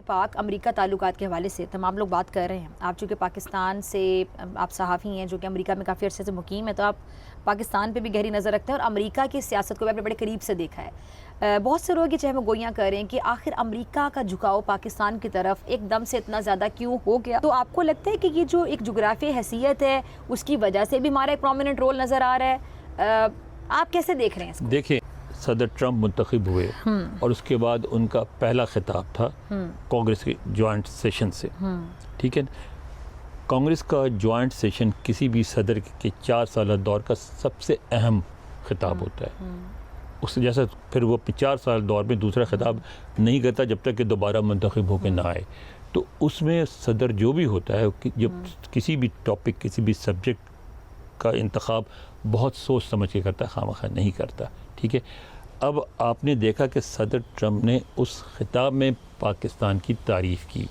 पाक अमेरिका ताल्लुकात के हवाले से तमाम लोग बात कर रहे हैं। आप चूँकि पाकिस्तान से आप सहाफ़ी हैं जो कि अमेरिका में काफ़ी अर्से से मुकीम है, तो आप पाकिस्तान पे भी गहरी नज़र रखते हैं और अमेरिका की सियासत को भी आपने बड़े करीब से देखा है। बहुत से लोग ये चाहे वो गोइयाँ कर रहे हैं कि आखिर अमेरिका का झुकाव पाकिस्तान की तरफ एकदम से इतना ज़्यादा क्यों हो गया। तो आपको लगता है कि ये जो एक जोग्राफी हैसियत है उसकी वजह से भी हमारा एक प्रोमिनेंट रोल नज़र आ रहा है? आप कैसे देख रहे हैं इसको? देखिए, सदर ट्रंप मुंतखब हुए और उसके बाद उनका पहला खिताब था कांग्रेस के जॉइंट सेशन से, ठीक है। कांग्रेस का जॉइंट सेशन किसी भी सदर के 4 साल दौर का सबसे अहम खिताब होता है। उससे जैसा फिर वो 4 साल दौर में दूसरा खिताब नहीं करता जब तक कि दोबारा मुंतखब होकर ना आए। तो उसमें सदर जो भी होता है कि जब किसी भी टॉपिक किसी भी सब्जेक्ट का इंतखाब बहुत सोच समझ के करता है, खामखा नहीं करता, ठीक है। अब आपने देखा कि सदर ट्रंप ने उस खिताब में पाकिस्तान की तारीफ़ की।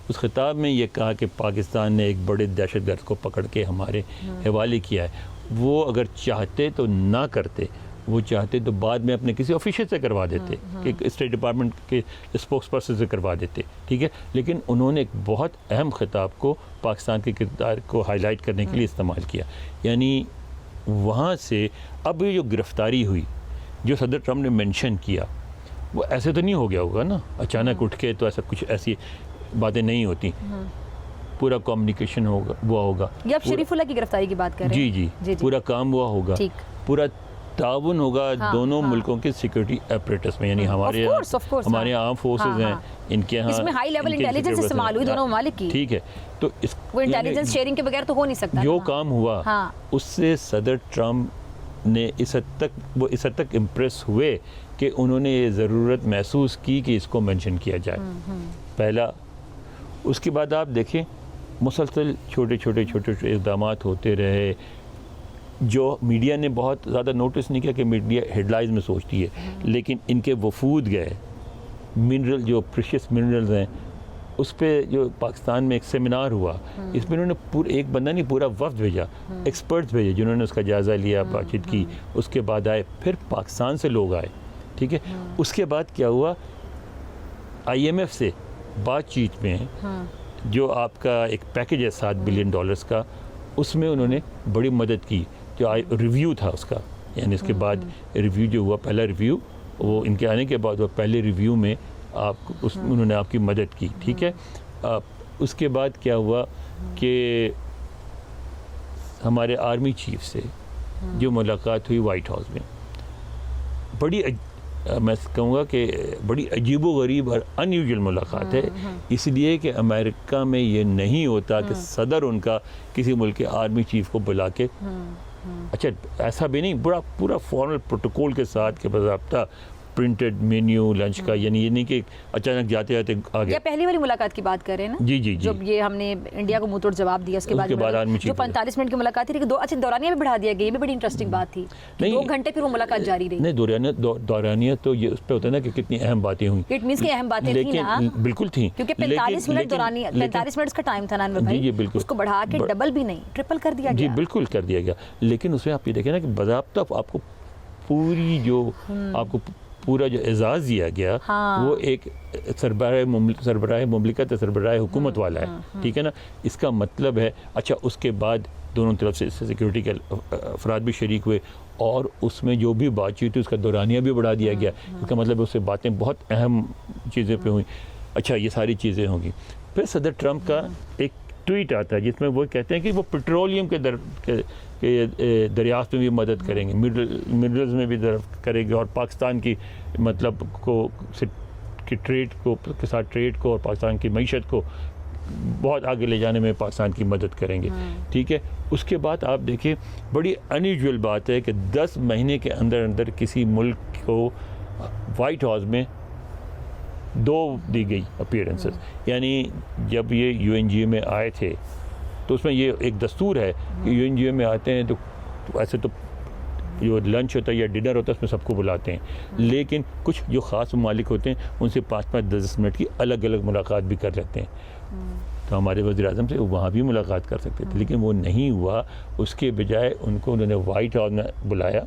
उस खिताब में ये कहा कि पाकिस्तान ने एक बड़े दहशतगर्द को पकड़ के हमारे हवाले किया है। वो अगर चाहते तो ना करते, वो चाहते तो बाद में अपने किसी ऑफिशियल से करवा देते, कि स्टेट डिपार्टमेंट के स्पोक्स पर्सन से करवा देते, ठीक है। लेकिन उन्होंने एक बहुत अहम खिताब को पाकिस्तान के किरदार को हाईलाइट करने के लिए इस्तेमाल किया। यानी वहाँ से अब ये जो गिरफ्तारी हुई जो सदर ट्रंप ने मेंशन किया, वो ऐसे तो नहीं हो गया होगा ना अचानक उठ के, तो ऐसा कुछ ऐसी बातें नहीं होती। पूरा कम्युनिकेशन हुआ होगा। ये आप शरीफुल्लाह की गिरफ्तारी की बात कर रहे हैं? जी, पूरा काम हुआ होगा, पूरा ताउन होगा दोनों मुल्कों के सिक्योरिटी एपरेटस में। यानी हमारे आर्म फोर्सेस हैं, इनके यहाँ इसमें हाई लेवल इंटेलिजेंस इस्तेमाल हुई दोनों ममालिक की, ठीक है। तो वो इंटेलिजेंस शेयरिंग के बगैर तो हो नहीं सकता। जो काम हुआ उससे सदर ट्रंप ने इस हद तक इम्प्रेस हुए कि उन्होंने ये ज़रूरत महसूस की कि इसको मेंशन किया जाए, पहला। उसके बाद आप देखें मुसलसल छोटे छोटे इक़दाम होते रहे जो मीडिया ने बहुत ज़्यादा नोटिस नहीं किया, कि मीडिया हेडलाइंस में सोचती है, लेकिन इनके वफूद गए, मिनरल जो प्रेशियस मिनरल्स हैं उस पर जो पाकिस्तान में एक सेमिनार हुआ, इसमें उन्होंने एक बंदा नहीं पूरा वफ्द भेजा, एक्सपर्ट्स भेजे जिन्होंने उसका जायज़ा लिया, बातचीत की। उसके बाद आए, फिर पाकिस्तान से लोग आए, ठीक है। उसके बाद क्या हुआ, IMF से बातचीत में जो आपका एक पैकेज है $7 बिलियन का, उसमें उन्होंने बड़ी मदद की। जो रिव्यू था उसका, यानी इसके बाद रिव्यू जो हुआ, पहला रिव्यू, वो इनके आने के बाद वो पहले रिव्यू में उसमें उन्होंने आपकी मदद की, ठीक है। उसके बाद क्या हुआ कि हमारे आर्मी चीफ से जो मुलाकात हुई वाइट हाउस में, बड़ी मैं कहूँगा कि बड़ी अजीबोगरीब और अनयूजुअल मुलाकात है, इसलिए कि अमेरिका में ये नहीं होता कि सदर उनका किसी मुल्क के आर्मी चीफ को बुला के, अच्छा ऐसा भी नहीं, पूरा फॉर्मल प्रोटोकॉल के साथ के बाज़ाब्ता प्रिंटेड मेन्यू लंच का, यानी ये नहीं कि अचानक जाते जाते आ गया। पहली वाली मुलाकात की बात कर रहे हैं ना? जी। जब ये हमने इंडिया को मुंह तोड़ जवाब दिया, उसके बाद जो 45 मिनट की मुलाकात थी, लेकिन दौरानिया भी बढ़ा दिया गया, ये भी बड़ी इंटरेस्टिंग बात थी। 2 घंटे फिर वो मुलाकात जारी रही। नहीं, दौरानिया तो ये उस पर होता है ना कि कितनी अहम बातें हुई। इट मींस कि अहम बातें थी ना, बिल्कुल थी, क्योंकि 45 मिनट दौरानिया, 45 मिनट का टाइम था ना भाई। जी बिल्कुल, उसको बढ़ा के डबल भी नहीं, ट्रिपल कर दिया गया। जी बिल्कुल कर दिया गया। लेकिन उसमें आप ये देखें ना कि बाज़ाब्ता आपको पूरी जो आपको पूरा जो एजाज़ दिया गया, वो एक सरबराह मुमलिकत सरबराह हुकूमत वाला है, ठीक है ना। इसका मतलब है, अच्छा उसके बाद दोनों तरफ से सिक्योरिटी के अफराद भी शरीक हुए और उसमें जो भी बातचीत हुई उसका दौरानिया भी बढ़ा दिया गया। इसका मतलब उससे बातें बहुत अहम चीज़ें पे हुई। अच्छा ये सारी चीज़ें होंगी। फिर सदर ट्रंप का एक ट्वीट आता है जिसमें वो कहते हैं कि वो पेट्रोलियम के दरियाफ्त में भी मदद करेंगे, मिनरल्स में भी करेंगे, और पाकिस्तान की मतलब ट्रेड को के साथ ट्रेड को और पाकिस्तान की मईशत को बहुत आगे ले जाने में पाकिस्तान की मदद करेंगे, ठीक है। उसके बाद आप देखिए बड़ी अनयूजुअल बात है कि 10 महीने के अंदर अंदर किसी मुल्क को वाइट हाउस में 2 दी गई अपीयरेंसेस। यानी जब ये UNGA में आए थे तो उसमें ये एक दस्तूर है कि UNGA में आते हैं तो ऐसे तो जो लंच होता है या डिनर होता है उसमें सबको बुलाते हैं, लेकिन कुछ जो ख़ास ममालिक होते हैं उनसे 5-5, 10 मिनट की अलग अलग मुलाकात भी कर लेते हैं। तो हमारे वज़ीर-ए-आज़म से वहाँ भी मुलाकात कर सकते थे, लेकिन वो नहीं हुआ। उसके बजाय उन्होंने वाइट हाउस में बुलाया,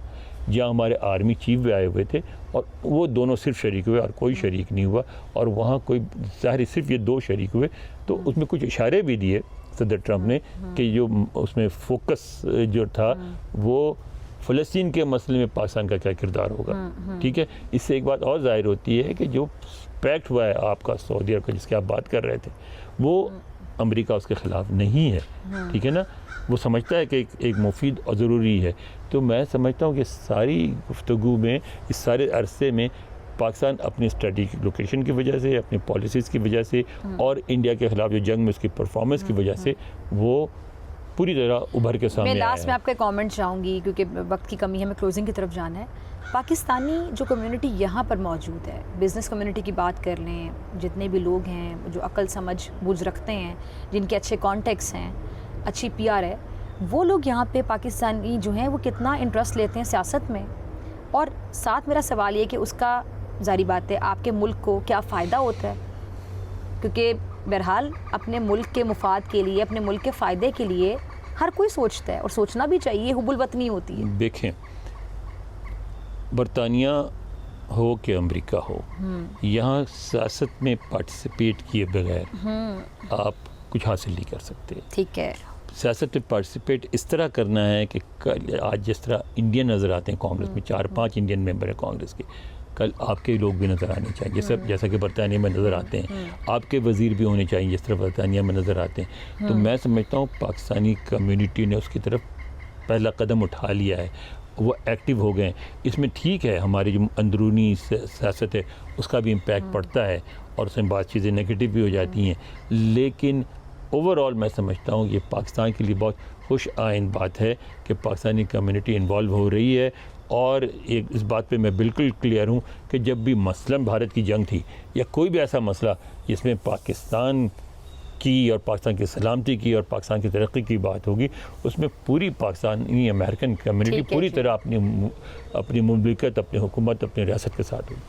जहाँ हमारे आर्मी चीफ भी आए हुए थे, और वो दोनों सिर्फ शरीक हुए और कोई शरीक नहीं हुआ, और वहाँ कोई ज़ाहिर सिर्फ ये 2 शरीक हुए। तो उसमें कुछ इशारे भी दिए सदर ट्रंप ने कि जो उसमें फोकस जो था वो फ़लस्तीन के मसले में पाकिस्तान का क्या किरदार होगा। ठीक है, इससे एक बात और ज़ाहिर होती है कि जो पैक्ट हुआ है आपका सऊदी अरब का, जिसकी आप बात कर रहे थे, वो अमेरिका उसके ख़िलाफ़ नहीं है। ठीक है ना, वो समझता है कि एक मुफीद और ज़रूरी है। तो मैं समझता हूँ कि सारी गुफ्तगू में, इस सारे अरसे में, पाकिस्तान अपनी स्ट्रेटेजिक लोकेशन की वजह से, अपनी पॉलिसीज़ की वजह से, और इंडिया के ख़िलाफ़ जो जंग में उसकी परफॉर्मेंस की वजह से वो पूरी तरह उभर के सामने मैं आया लास्ट में है। आपका कमेंट चाहूँगी क्योंकि वक्त की कमी है, हमें क्लोजिंग की तरफ जाना है। पाकिस्तानी जो कम्युनिटी यहाँ पर मौजूद है, बिज़नेस कम्युनिटी की बात कर लें, जितने भी लोग हैं जो अक्ल समझ बूझ रखते हैं, जिनके अच्छे कॉन्टेक्ट्स हैं, अच्छी पीआर है, वो लोग यहाँ पे पाकिस्तानी जो हैं वो कितना इंटरेस्ट लेते हैं सियासत में, और साथ मेरा सवाल ये कि उसका ज़ाहिर बात है आपके मुल्क को क्या फ़ायदा होता है, क्योंकि बहरहाल अपने मुल्क के मुफाद के लिए, अपने मुल्क के फ़ायदे के लिए हर कोई सोचता है, और सोचना भी चाहिए, हुबुल वतनी होती है। देखें, बरतानिया हो कि अमेरिका हो, यहाँ सियासत में पार्टिसिपेट किए बगैर आप कुछ हासिल नहीं कर सकते। ठीक है, सियासत में पार्टिसिपेट इस तरह करना है कि आज जिस तरह इंडियन नज़र आते हैं कांग्रेस में, 4-5 इंडियन मेंबर हैं कांग्रेस के, कल आपके लोग भी नज़र आने चाहिए, जैसा कि बरतानिया में नज़र आते हैं, आपके वज़ीर भी होने चाहिए जिस तरह बरतानिया में नज़र आते हैं। तो मैं समझता हूँ पाकिस्तानी कम्युनिटी ने उसकी तरफ पहला कदम उठा लिया है, वो एक्टिव हो गए। इसमें ठीक है हमारी जो अंदरूनी सियासत है उसका भी इम्पैक्ट पड़ता है, और उसमें बात चीज़ें नेगेटिव भी हो जाती हैं, लेकिन ओवरऑल मैं समझता हूँ ये पाकिस्तान के लिए बहुत खुश आइन बात है कि पाकिस्तानी कम्युनिटी इन्वॉल्व हो रही है। और एक इस बात पे मैं बिल्कुल क्लियर हूँ कि जब भी मसलन भारत की जंग थी या कोई भी ऐसा मसला जिसमें पाकिस्तान की और पाकिस्तान की सलामती की और पाकिस्तान की तरक्की की बात होगी, उसमें पूरी पाकिस्तानी अमेरिकन कम्युनिटी पूरी तरह अपनी मुमलिकत, अपनी हुकूमत, अपनी रियासत के साथ होगी।